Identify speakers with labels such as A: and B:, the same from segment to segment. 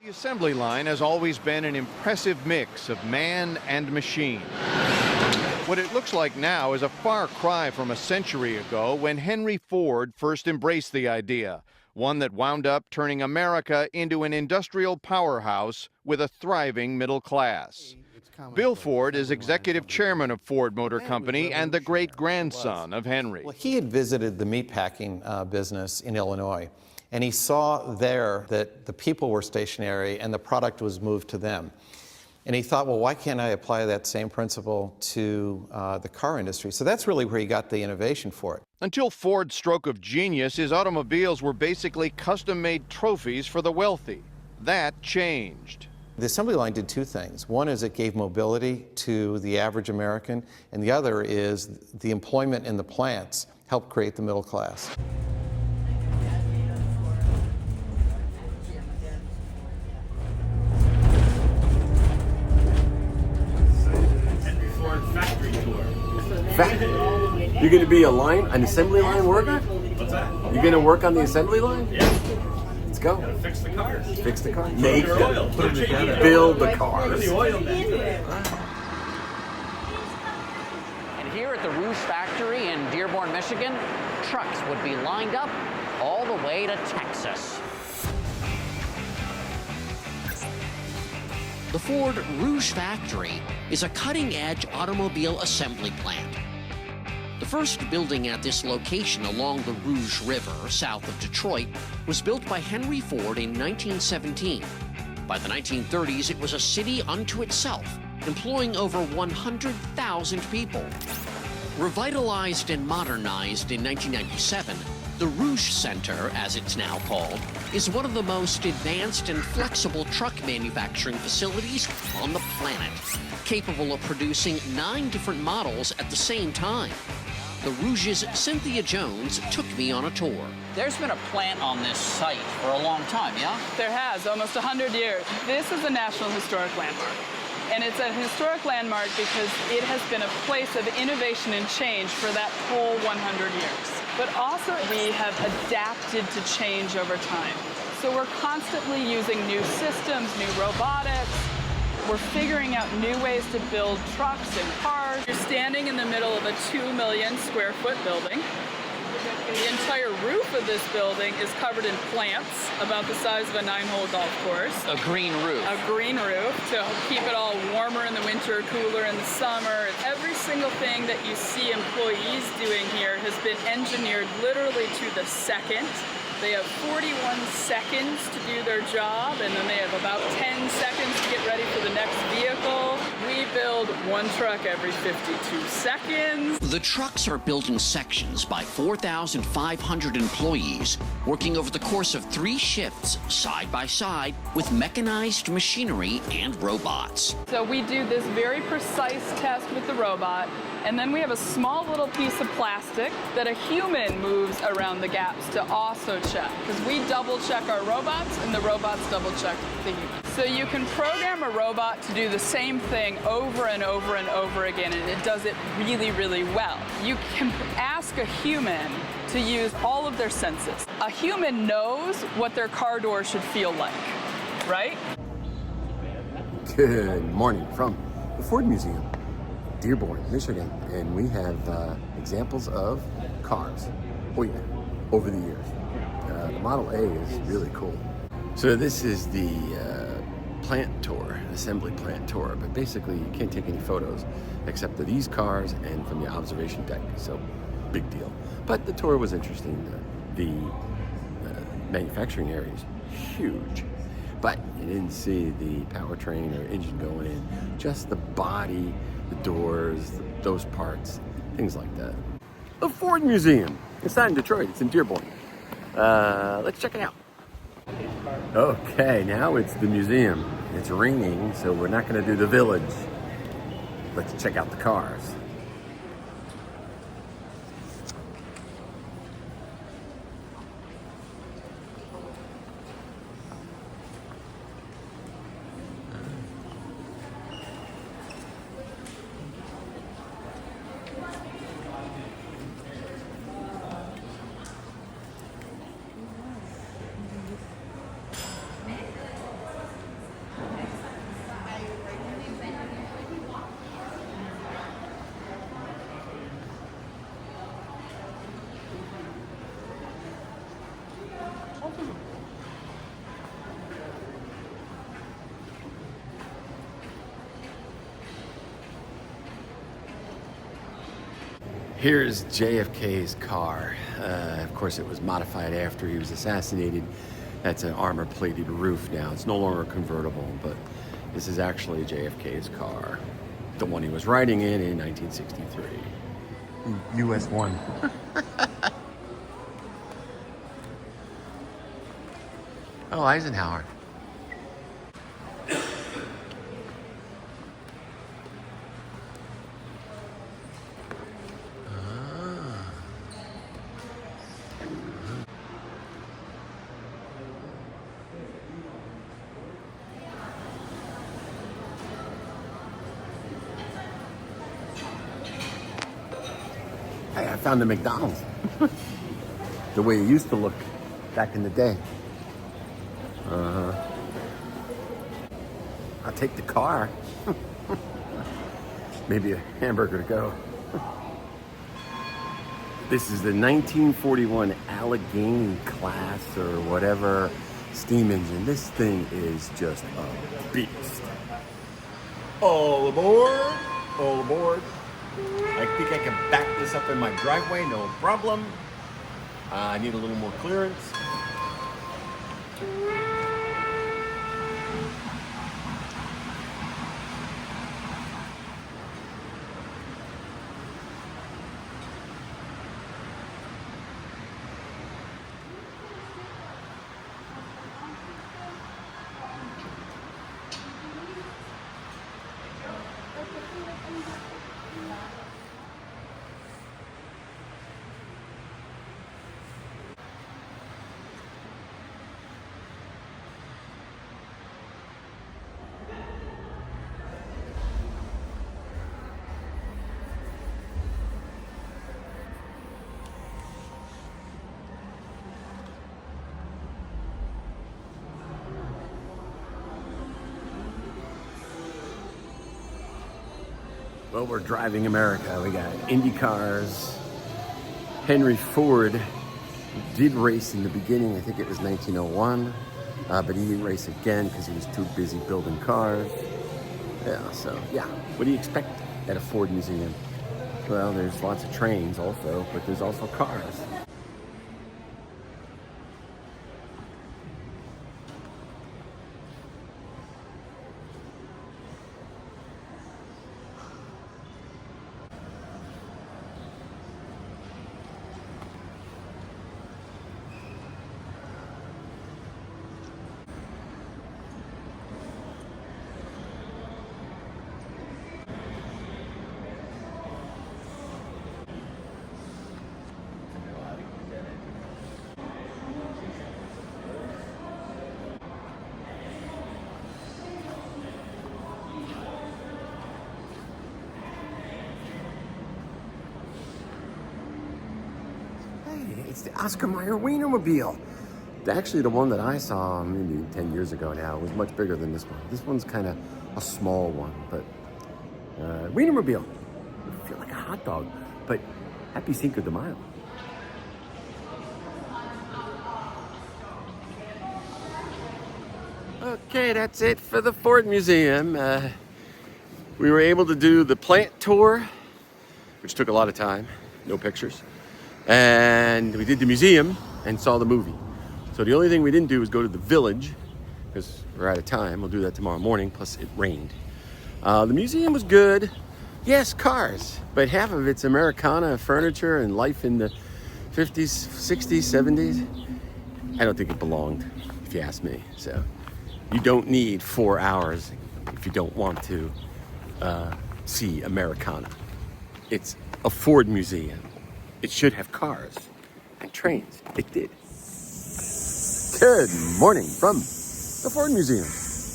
A: The assembly line has always been an impressive mix of man and machine. What it looks like now is a far cry from a century ago when Henry Ford first embraced the idea, one that wound up turning America into an industrial powerhouse with a thriving middle class. Bill Ford is executive chairman of Ford Motor Company and the great-grandson of Henry.
B: Well, he had visited the meatpacking business in Illinois, and he saw there that the people were stationary and the product was moved to them. And he thought, well, why can't I apply that same principle to the car industry? So that's really where he got the innovation for it.
A: Until Ford's stroke of genius, his automobiles were basically custom-made trophies for the wealthy. That changed.
B: The assembly line did two things. One is it gave mobility to the average American, and the other is the employment in the plants helped create the middle class.
C: You're going to be an assembly line worker?
D: What's that?
C: You're going to work on the assembly line?
D: Yeah.
C: Let's go.
D: Gotta fix the cars.
C: Fix the car.
D: Make the oil. Put them together.
C: Build the cars.
D: Put the oil in.
E: And here at the Rouge factory in Dearborn, Michigan, trucks would be lined up all the way to Texas. The Ford Rouge factory is a cutting-edge automobile assembly plant. The first building at this location along the Rouge River, south of Detroit, was built by Henry Ford in 1917. By the 1930s, it was a city unto itself, employing over 100,000 people. Revitalized and modernized in 1997, the Rouge Center, as it's now called, is one of the most advanced and flexible truck manufacturing facilities on the planet, capable of producing 9 different models at the same time. The Rouge's Cynthia Jones took me on a tour. There's been a plant on this site for a long time, yeah?
F: There has, almost 100 years. This is a National Historic Landmark. And it's a historic landmark because it has been a place of innovation and change for that whole 100 years. But also we have adapted to change over time. So we're constantly using new systems, new robotics. We're figuring out new ways to build trucks and cars. You're standing in the middle of a 2 million square foot building. The entire roof of this building is covered in plants about the size of a 9-hole golf course.
E: A green roof.
F: A green roof to keep it all warmer in the winter, cooler in the summer. Every single thing that you see employees doing here has been engineered literally to the second. They have 41 seconds to do their job, and then they have about 10 seconds to get ready for the next vehicle. We build one truck every 52 seconds.
E: The trucks are built in sections by 4,500 employees, working over the course of 3 shifts, side by side, with mechanized machinery and robots.
F: So we do this very precise test with the robot, and then we have a small little piece of plastic that a human moves around the gaps to also check, because we double check our robots and the robots double check the humans. So you can program a robot to do the same thing over and over and over again, and it does it really, really well. You can ask a human to use all of their senses. A human knows what their car door should feel like, right?
C: Good morning from the Ford Museum, Dearborn, Michigan, and we have examples of cars. Oh yeah, over the years. The Model A is really cool. So this is the plant tour, assembly plant tour, but basically you can't take any photos except of these cars and from the observation deck, so big deal. But the tour was interesting. The manufacturing area is huge, but you didn't see the powertrain or engine going in, just the body, the doors, those parts, things like that. The Ford Museum. It's not in Detroit, it's in Dearborn. Let's check it out. Okay, now it's the museum. It's raining, so we're not going to do the village. Let's check out the cars. Here's JFK's car. Of course, it was modified after he was assassinated. That's an armor-plated roof now. It's no longer convertible, but this is actually JFK's car. The one he was riding in 1963. US 1. Oh, Eisenhower. Hey, I found the McDonald's. The way it used to look back in the day. I'll take the car. Maybe a hamburger to go. This is the 1941 Allegheny class or whatever steam engine. This thing is just a beast. All aboard! All aboard! I think I can back this up in my driveway, no problem. I need a little more clearance. Well, we're driving America. We got Indy cars. Henry Ford did race in the beginning. I think it was 1901, but he didn't race again because he was too busy building cars. Yeah, so yeah. What do you expect at a Ford museum? Well, there's lots of trains also, but there's also cars. It's the Oscar Mayer Wienermobile. Actually, the one that I saw maybe 10 years ago now was much bigger than this one. This one's kind of a small one, but Wienermobile. I feel like a hot dog, but happy Cinco de Mayo. Okay, that's it for the Ford Museum. We were able to do the plant tour, which took a lot of time, no pictures. And we did the museum and saw the movie. So the only thing we didn't do was go to the village because we're out of time. We'll do that tomorrow morning, plus it rained. The museum was good. Yes, cars, but half of it's Americana furniture and life in the 50s, 60s, 70s. I don't think it belonged, if you ask me. So you don't need 4 hours if you don't want to see Americana. It's a Ford museum. It should have cars and trains. It did. Good morning from the Ford Museum.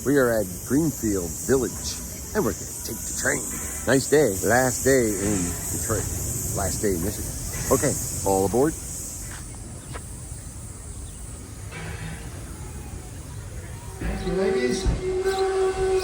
C: We are at Greenfields Village, and we're going to take the train. Nice day. Last day in Detroit. Last day in Michigan. Okay, all aboard.
G: Thank you, ladies.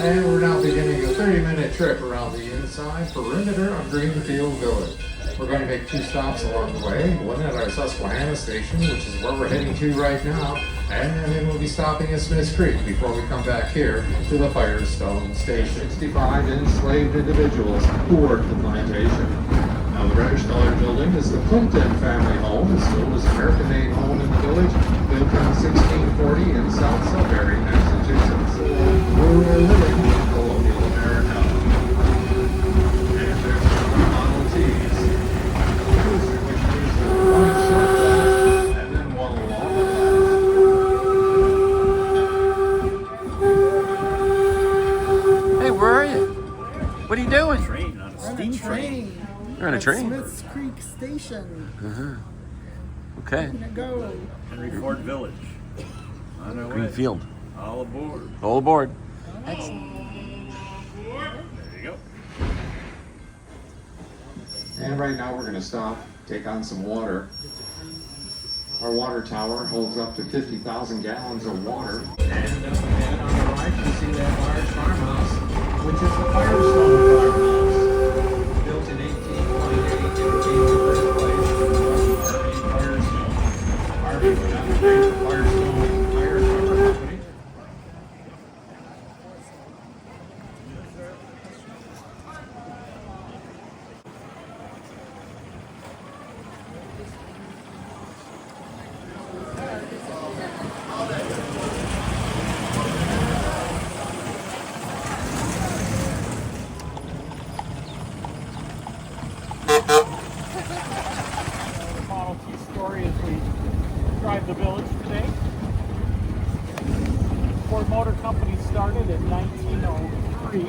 G: And we're now beginning a 30-minute trip around the inside perimeter of Greenfield Village. We're going to make 2 stops along the way, one at our Susquehanna station, which is where we're heading to right now, and then we'll be stopping at Smiths Creek before we come back here to the Firestone Station. 65 enslaved individuals who worked the plantation. Now, the reddish-colored building is the Plimpton family home. It's the oldest American-made home in the village, built in 1640 in South Sudbury, Massachusetts. Rural living in colonial America. And there's our Model Ts. Cruiser, which means one short blast and then one long blast. Hey, where are you? What are you doing?
D: Train on a steam train.
C: You're on a train?
H: Smith's Creek Station.
C: Okay.
H: Gonna go.
D: Henry Ford Village. On our way.
C: Greenfield.
D: All aboard.
C: All aboard.
H: Excellent.
D: There you go.
G: And right now we're going to stop, take on some water. Our water tower holds up to 50,000 gallons of water. And up ahead on the right you see that large farmhouse, which is the Firestone farmhouse. Built in 1828, it became the birthplace of Harvey Firestone. Harvey went on to create the Firestone Tire Cover Company.
I: Model T story as we drive the village today. Ford Motor Company started in 1903,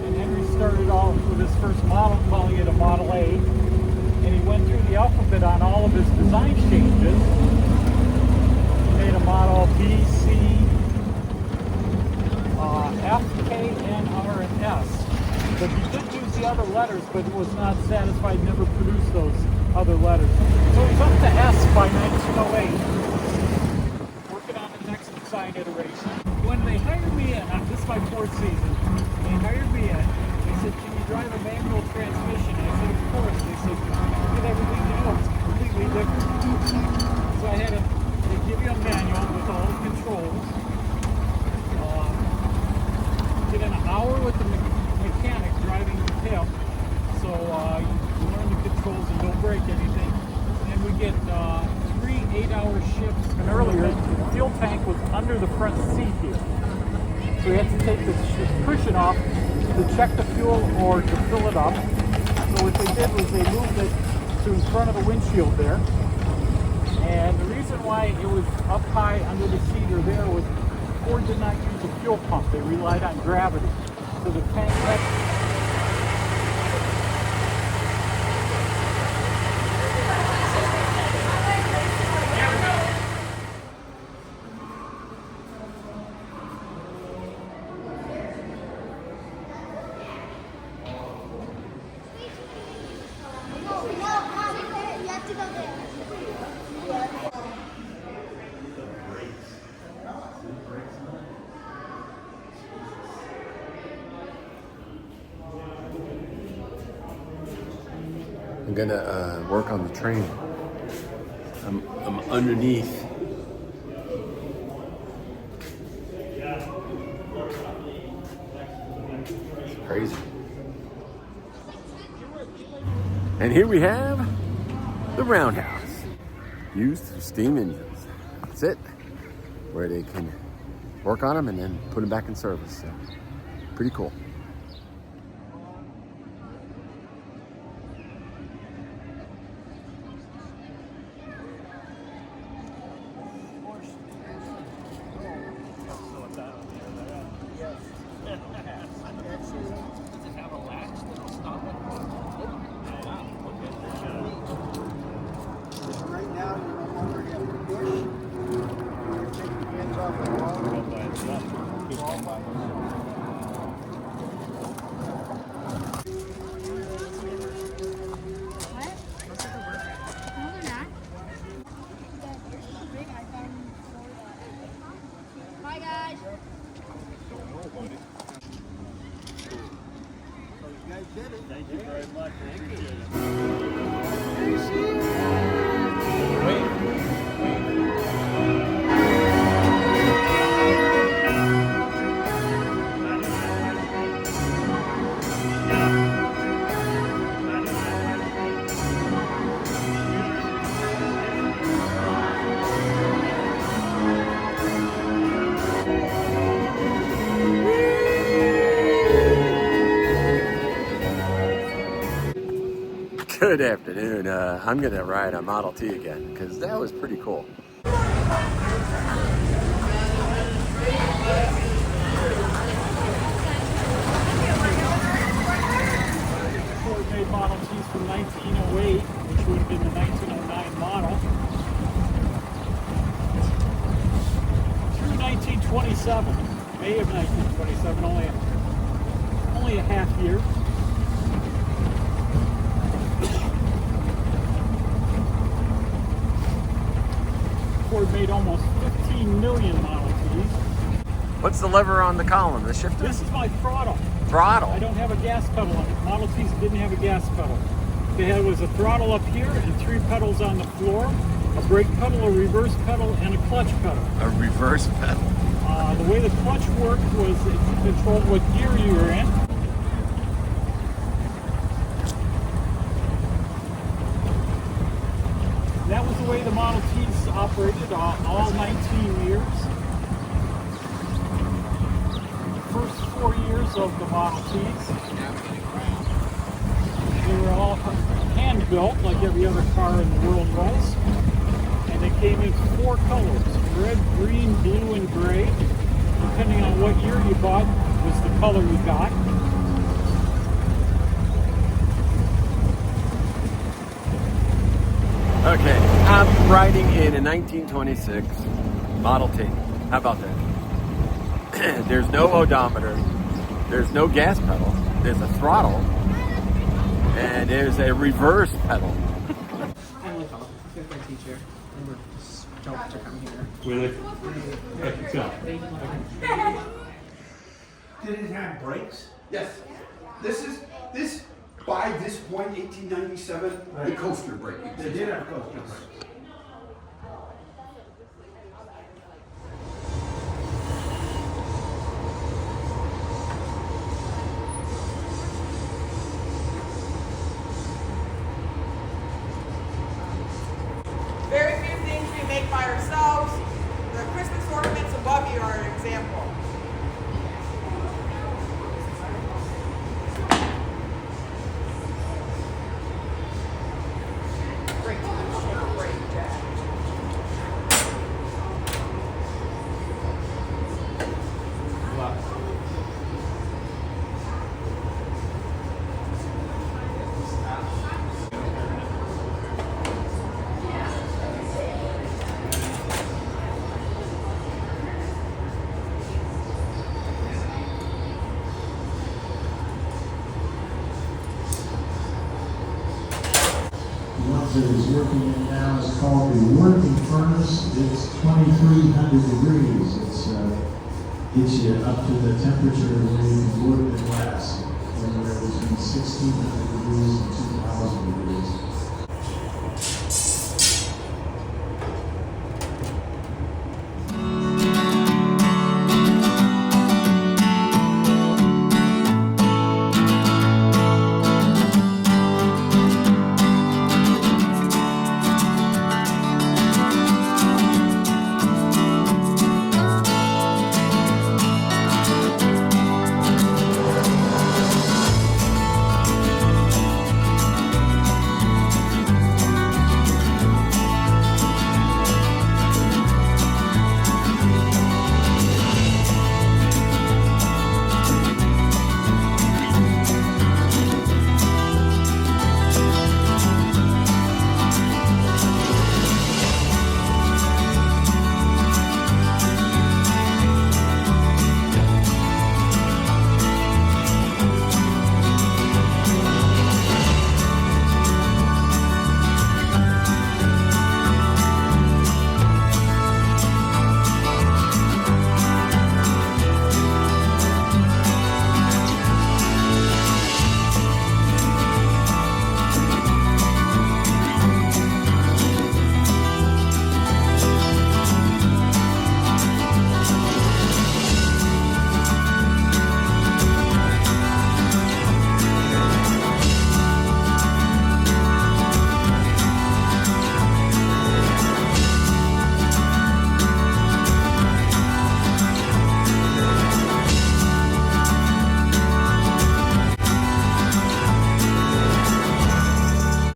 I: and Henry started off with his first model, calling it a Model A, and he went through the alphabet on all of his design changes. He made a Model B, C, F, K, N, R, and S. But he did use the other letters, but was not satisfied, never produced those other letters. So he's up to S by 1908, working on the next design iteration. When they hired me in, this is my fourth season, they hired me in, they said, can you drive a manual transmission? I said, of course. They said, with everything you know, it's completely different. So I had they give you a manual with all the controls. Did an hour with the mechanic driving the tip, so you learn the controls and don't break anything. And we get 3 8-hour shifts. And earlier, the fuel tank was under the front seat here, so we had to take the cushion off to check the fuel or to fill it up. So what they did was they moved it to in front of the windshield there. And the reason why it was up high under the seat or there was Ford did not use a fuel pump. They relied on gravity. So the tank had
C: I'm gonna work on the train. I'm underneath. It's crazy. And here we have the roundhouse, used for steam engines. That's it, where they can work on them and then put them back in service. So, pretty cool.
H: Right now, you no longer have to push. You're taking your hands off the wall. All by
J: Bye, guys.
H: you guys did it.
D: Thank you very much. Appreciate it.
C: Good afternoon. I'm going to ride a Model T again because that was pretty cool.
I: Ford made Model Ts from 1908, which would have been the 1909 model, through 1927, May of 1927, only a half year. Ford made almost 15 million Model Ts.
C: What's the lever on the column, the shifter?
I: This is my throttle.
C: Throttle.
I: I don't have a gas pedal on it. Model Ts didn't have a gas pedal. They had was a throttle up here and 3 pedals on the floor, a brake pedal, a reverse pedal, and a clutch pedal.
C: A reverse pedal.
I: The way the clutch worked was it controlled what gear you were in. That was the way the Model Ts operated all 19 years. First 4 years of the Model Ts, they were all hand-built like every other car in the world was. And they came in 4 colors, red, green, blue, and gray. Depending on what year you bought was the color you got.
C: Okay, I'm riding in a 1926 Model T. How about that? There's no odometer, there's no gas pedal, there's a throttle, and there's a reverse pedal.
K: I'm like a fifth grade teacher, and we're stoked to come here.
I: Really?
L: Did it have brakes? Yes. This by this point, 1897, the coaster brake. They did have coaster brakes.
M: Very few things we make by ourselves. The Christmas ornaments above you are an example. Break too much shape or break, Jack.
G: What is working in now is called the working furnace. It's 2,300 degrees. It's gets you up to the temperature where you can work the glass, anywhere between 1,600 degrees and 2,000 degrees.